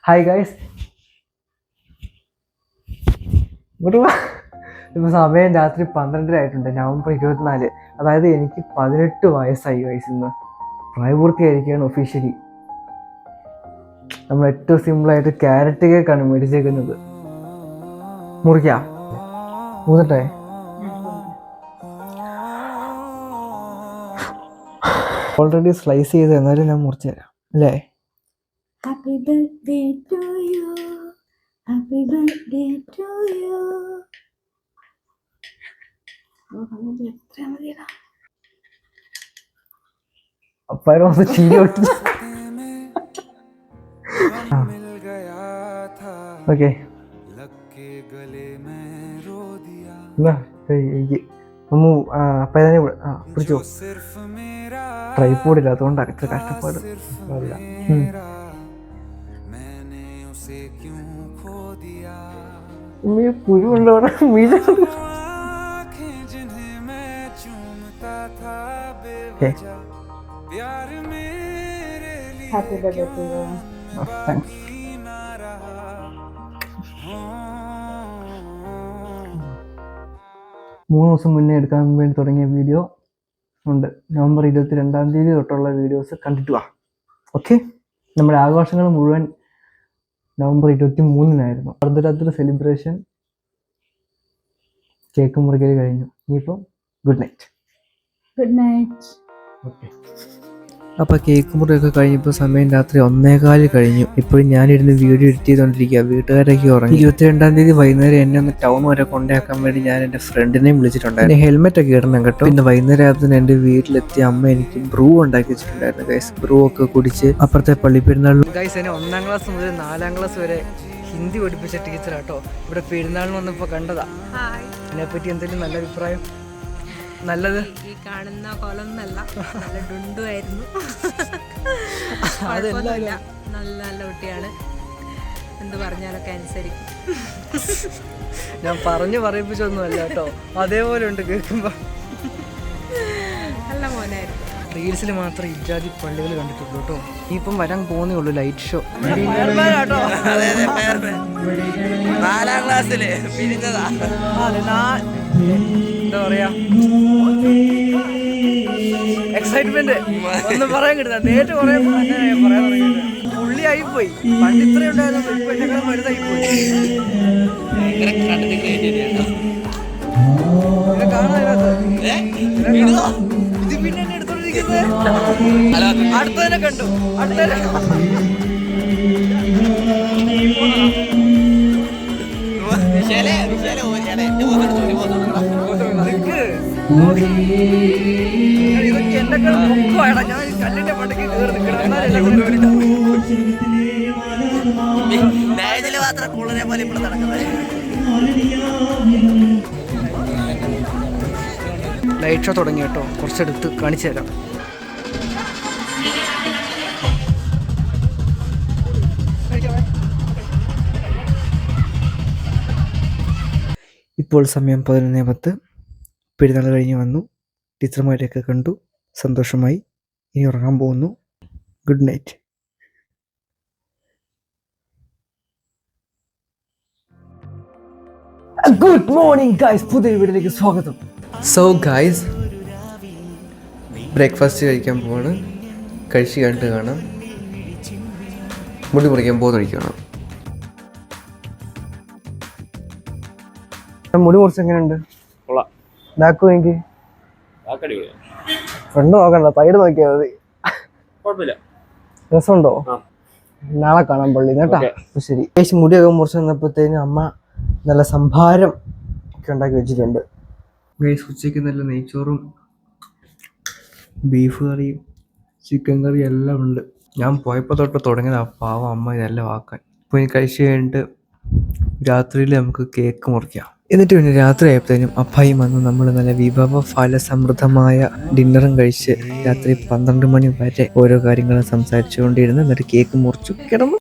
Hi guys, ഇപ്പോൾ സമയം രാത്രി 12:30 ആയിട്ടുണ്ട്. നവംബർ 24. അതായത് എനിക്ക് 18 വയസ്സായി ഗൈസ്. ഇന്ന് പ്രായപൂർത്തിയായിരിക്കുകയാണ് ഒഫീഷ്യലി. നമ്മൾ ഏറ്റവും സിമ്പിളായിട്ട് ക്യാരറ്റ് കേക്കാണ് മേടിച്ചേക്കുന്നത്. മുറിക്കാം, മൂന്നട്ടെ. ഓൾറെഡി സ്ലൈസ് ചെയ്ത് എന്നാലും ഞാൻ മുറിച്ചു തരാം അല്ലേ? Happy birthday to you. Happy birthday to you. അപ്പാരും ഒന്ന് ചീരി ഒട്ടി. ഓക്കെ, പിടിച്ചോ. ട്രൈപോഡ് ഇല്ലാത്തതുകൊണ്ട് അത്ര കഷ്ടപ്പാട്. പുഴു ഉണ്ടോടെ Happy birthday to you. Thanks. 3 ദിവസം മുന്നേ എടുക്കാൻ വേണ്ടി തുടങ്ങിയ വീഡിയോ ഉണ്ട്. നവംബർ 22 തൊട്ടുള്ള വീഡിയോസ് കണ്ടിട്ട് വാ. ഓക്കെ, നമ്മുടെ ആഘോഷങ്ങൾ മുഴുവൻ നവംബർ 23 അർദ്ധരാത്രി സെലിബ്രേഷൻ, കേക്ക് മുറിക്കൽ കഴിഞ്ഞു. ഇനിയിപ്പം good night. Good night. Okay, അപ്പോൾ കേക്ക് മുറിയൊക്കെ കഴിഞ്ഞപ്പോൾ സമയം രാത്രി 1:15 കഴിഞ്ഞു. ഇപ്പോഴും ഞാനിരുന്ന് വീഡിയോ എഡിറ്റ് ചെയ്തുകൊണ്ടിരിക്കുക. വീട്ടുകാരൊക്കെ ഉറങ്ങി. 22 വൈകുന്നേരം എന്നെ ഒന്ന് ടൗൺ വരെ കൊണ്ടാക്കാൻ വേണ്ടി ഞാൻ എൻ്റെ ഫ്രണ്ടിനെയും വിളിച്ചിട്ടുണ്ടായിരുന്നു. ഹെൽമെറ്റ് ഒക്കെ ഇടണം കേട്ടോ. പിന്നെ വൈകുന്നേരം ആയപ്പോൾ എൻ്റെ വീട്ടിലെത്തി അമ്മ എനിക്ക് ബ്രൂ ഉണ്ടാക്കി വെച്ചിട്ടുണ്ടായിരുന്നു ഗൈസ്. ബ്രൂ ഒക്കെ കുടിച്ച് അപ്പുറത്തെ പള്ളിപ്പെരുന്നാളിൽ ഗൈസ് എന്നെ 1ാം ക്ലാസ് മുതൽ 4ാം ക്ലാസ് വരെ ഹിന്ദി പഠിപ്പിച്ച ടീച്ചറാട്ടോ. ഇവിടെ പെരുന്നാളിന് വന്നപ്പോൾ കണ്ടതാ. അതിനെപ്പറ്റി എന്തെങ്കിലും നല്ല അഭിപ്രായം? നല്ലത് ഈ കാണുന്ന കൊലൊന്നല്ല, നല്ല ഡുണ്ടുമായിരുന്നു. നല്ല നല്ല കുട്ടിയാണ്, എന്ത് പറഞ്ഞാലൊക്കെ അനുസരിക്കും. ഞാൻ പറയിപ്പിച്ചൊന്നുമല്ല കേട്ടോ, അതേപോലെ ഉണ്ട് കേൾക്കുമ്പോ. നല്ല മോനായിരുന്നു. റീൽസിൽ മാത്രമേ ഇജാതി പള്ളികൾ കണ്ടിട്ടുള്ളൂ കേട്ടോ. ഇപ്പം വരാൻ പോകുന്നേ ഉള്ളൂ ലൈറ്റ് ഷോ. 4ാം ക്ലാസ്സില് പിരിഞ്ഞതാ. എന്താ പറയാ, എക്സൈറ്റ്മെന്റ് ഒന്നും പറയാൻ കിട്ടുന്ന. നേരിട്ട് പറയാൻ തുടങ്ങിയത് പുള്ളിയായിപ്പോയി. പണ്ട് ഇത്രയും ഉണ്ടായിരുന്നു, ഇപ്പൊ എന്നെ വലുതായി പോയി. ഇത് പിന്നെ എന്നെ എടുത്തോണ്ടിരിക്കുന്നത്. അടുത്തതിനെ കണ്ടു, അടുത്തതിനെ ഇതൊക്കെ എന്നെ പൊക്കുവാടാ. ഞാൻ കല്ലിന്റെ പണ്ടക്ക് കയറി നിൽക്കണം. ലൈറ്റ് ഷോ തുടങ്ങി കേട്ടോ. കുറച്ചെടുത്ത് കാണിച്ചു തരാം. ഇപ്പോൾ സമയം 11:10. പെരുന്നാൾ കഴിഞ്ഞ് വന്നു, ടീച്ചർമാരെയൊക്കെ കണ്ടു, സന്തോഷമായി. ഇനി ഉറങ്ങാൻ പോകുന്നു. Good night. Good morning guys, പുതിയ വീഡിയോയിലേക്ക് സ്വാഗതം. സോ ഗൈസ്, ബ്രേക്ക്ഫാസ്റ്റ് കഴിക്കാൻ പോവാണ്. കഴിച്ച് കണ്ടിട്ട് കാണാം. മുടി മുറിക്കാൻ പോകുന്നൊഴിക്കണം. മുടി മുറിച്ച് എങ്ങനെയുണ്ട്? ബാക്ക് എനിക്ക് ഫ്രണ്ട് നോക്കണ്ട, സൈഡ് നോക്കിയാൽ മതി. രസമുണ്ടോ? നാളെ കാണാൻ പള്ളി കേട്ടാ. ശരി. മുടിയൊക്കെ മുറിച്ച് വന്നപ്പോഴത്തേനും അമ്മ നല്ല സംഭാരം ഒക്കെ ഉണ്ടാക്കി വെച്ചിട്ടുണ്ട്. ഉച്ചയ്ക്ക് നല്ല നെയ്ച്ചോറും ബീഫ് കറിയും ചിക്കൻ കറിയും എല്ലാം ഉണ്ട്. ഞാൻ പോയപ്പോൾ തൊട്ട് തുടങ്ങിയത് ആ പാവം അമ്മ ഇതെല്ലാം ആക്കാൻ. ഇപ്പോൾ ഇനി കഴിച്ച് കഴിഞ്ഞിട്ട് രാത്രിയിൽ നമുക്ക് കേക്ക് മുറിക്കാം. എന്നിട്ട് പിന്നെ രാത്രി ആയപ്പോഴത്തേനും അപ്പായും വന്ന് നമ്മൾ നല്ല വിഭവ ഫല സമൃദ്ധമായ ഡിന്നറും കഴിച്ച് രാത്രി 12 മണി വരെ ഓരോ കാര്യങ്ങളും സംസാരിച്ചുകൊണ്ടിരുന്ന് എന്നിട്ട് കേക്ക് മുറിച്ചു കിടന്നു.